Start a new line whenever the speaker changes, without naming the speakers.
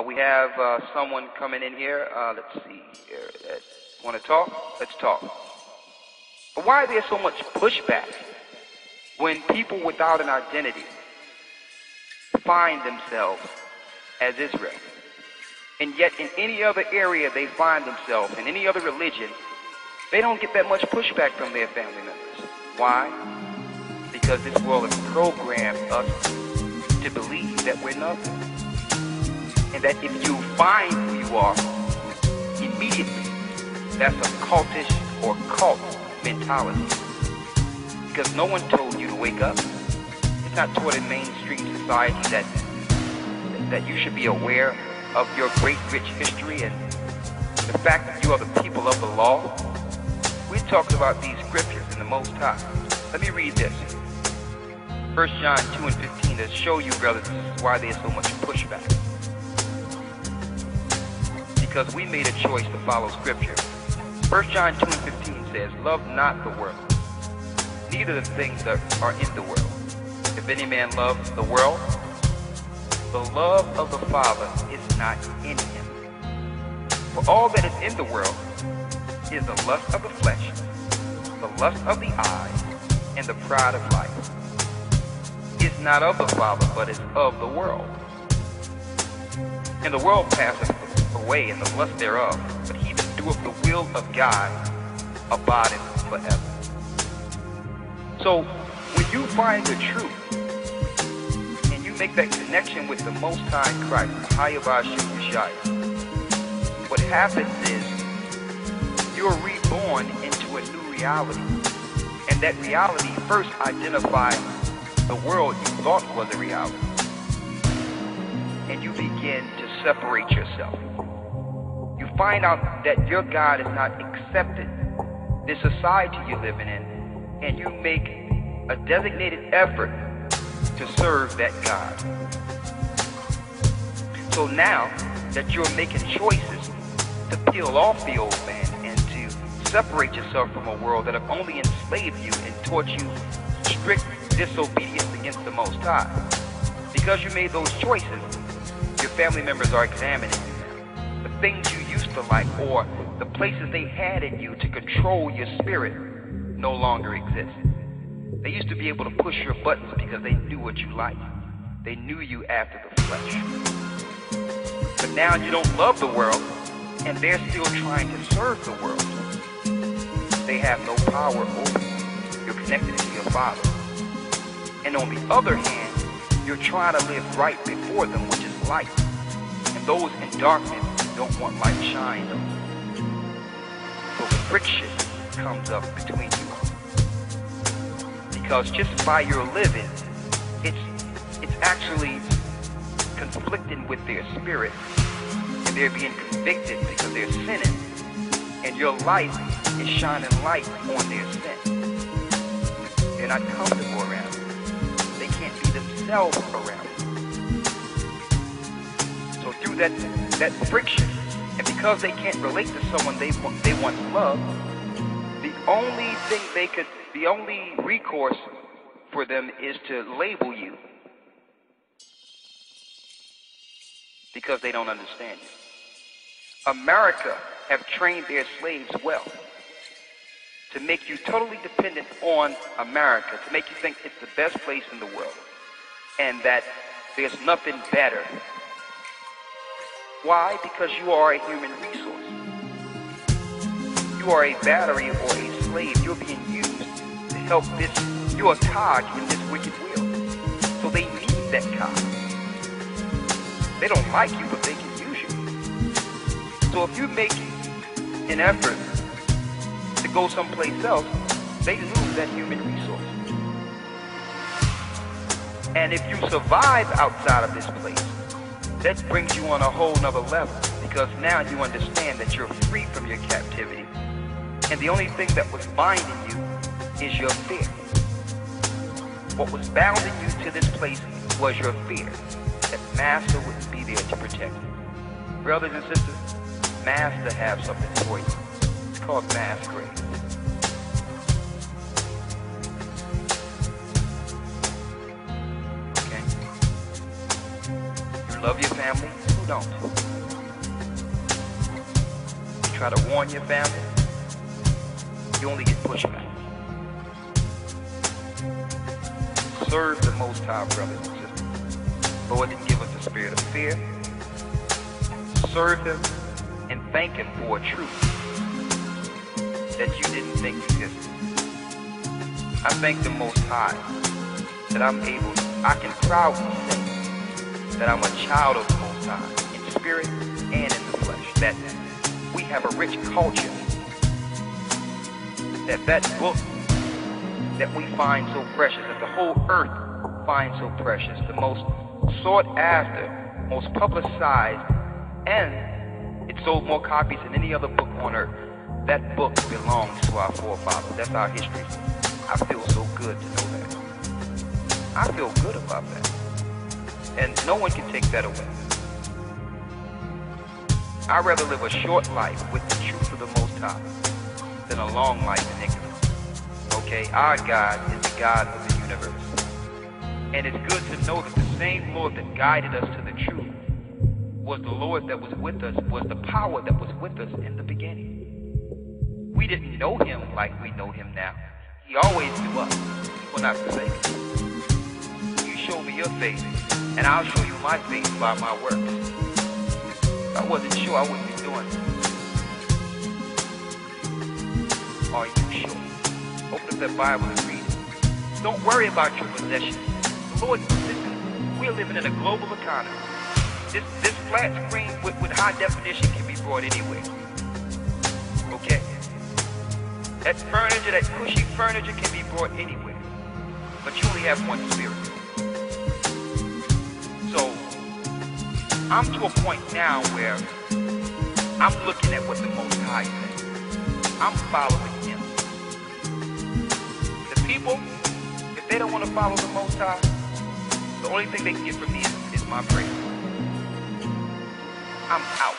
We have someone coming in here. Let's see here. Want to talk? Let's talk. But why is there so much pushback when people without an identity find themselves as Israel? And yet in any other area they find themselves, in any other religion, they don't get that much pushback from their family members. Why? Because this world has programmed us to believe that we're nothing. And that if you find who you are, immediately, that's a cultish or cult mentality. Because no one told you to wake up. It's not taught in mainstream society that you should be aware of your great rich history and the fact that you are the people of the law. We're talking about these scriptures in the Most High. Let me read this. 1 John 2 and 15 to show you, brothers, why there's so much pushback. Because we made a choice to follow scripture. 1 John 2 and 15 says, "Love not the world, neither the things that are in the world. If any man love the world, the love of the Father is not in him. For all that is in the world is the lust of the flesh, the lust of the eyes, and the pride of life. Is not of the Father, but is of the world. And the world passeth away, and the lust thereof, but he that doeth the will of God abideth forever." So, when you find the truth, and you make that connection with the Most High Christ, Hayavash Yeshua, what happens is, you're reborn into a new reality. And that reality first identifies the world you thought was a reality. And you begin to separate yourself. You find out that your God is not accepted, the society you're living in, and you make a designated effort to serve that God. So now that you're making choices to peel off the old man and to separate yourself from a world that have only enslaved you and taught you strict disobedience against the Most High, because you made those choices, your family members are examining you now. The things you used to like, or the places they had in you to control your spirit, no longer exist. They used to be able to push your buttons because they knew what you liked. They knew you after the flesh. But now you don't love the world, and they're still trying to serve the world. They have no power over you. You're connected to your Father. And on the other hand, you're trying to live right before them, which is light. And those in darkness don't want light shined on them. So friction comes up between you. Because just by your living, it's actually conflicting with their spirit. And they're being convicted because they're sinning. And your light is shining light on their sin. They're not comfortable around you. They can't be themselves around you. So through that friction, and because they can't relate to someone they once loved, the only recourse for them is to label you. Because they don't understand you. America have trained their slaves well to make you totally dependent on America, to make you think it's the best place in the world, and that there's nothing better. Why? Because you are a human resource. You are a battery or a slave. You're being used to help this. You're a cog in this wicked wheel. So they need that cog. They don't like you, but they can use you. So if you make an effort to go someplace else, they lose that human resource. And if you survive outside of this place, that brings you on a whole nother level, because now you understand that you're free from your captivity, and the only thing that was binding you is your fear. What was bounding you to this place was your fear, that Master wouldn't be there to protect you. Brothers and sisters, Master has something for you. It's called mass grace. Okay? You love your family, you don't. You try to warn your family, you only get pushback. Serve the Most High, brothers and sisters. Lord didn't give us the spirit of fear. Serve Him and thank Him for a truth that you didn't think existed. I thank the Most High that I can proudly say that I'm a child of the Most High in spirit and in the flesh. That we have a rich culture. That book that we find so precious, that the whole earth finds so precious, the most sought after, most publicized, and it sold more copies than any other book on earth. That book belongs to our forefathers. That's our history. I feel so good to know that. I feel good about that. And no one can take that away. I'd rather live a short life with the truth of the Most High than a long life in ignorance. Okay, our God is the God of the universe. And it's good to know that the same Lord that guided us to the truth was the Lord that was with us, was the power that was with us in the beginning. We didn't know Him like we know Him now. He always knew us. He will not forsake us. You show me your faith, and I'll show you my faith by my works. If I wasn't sure, I wouldn't be doing it. Are you sure? Open up that Bible and read it. Don't worry about your possessions. The Lord, listen, we're living in a global economy. This flat screen with high definition can be brought anywhere. Okay? That furniture, that cushy furniture can be brought anywhere. But you only have one spirit. So, I'm to a point now where I'm looking at what the Most High says. I'm following Him. The people, if they don't want to follow the Most High, the only thing they can get from me is my praise. I'm out.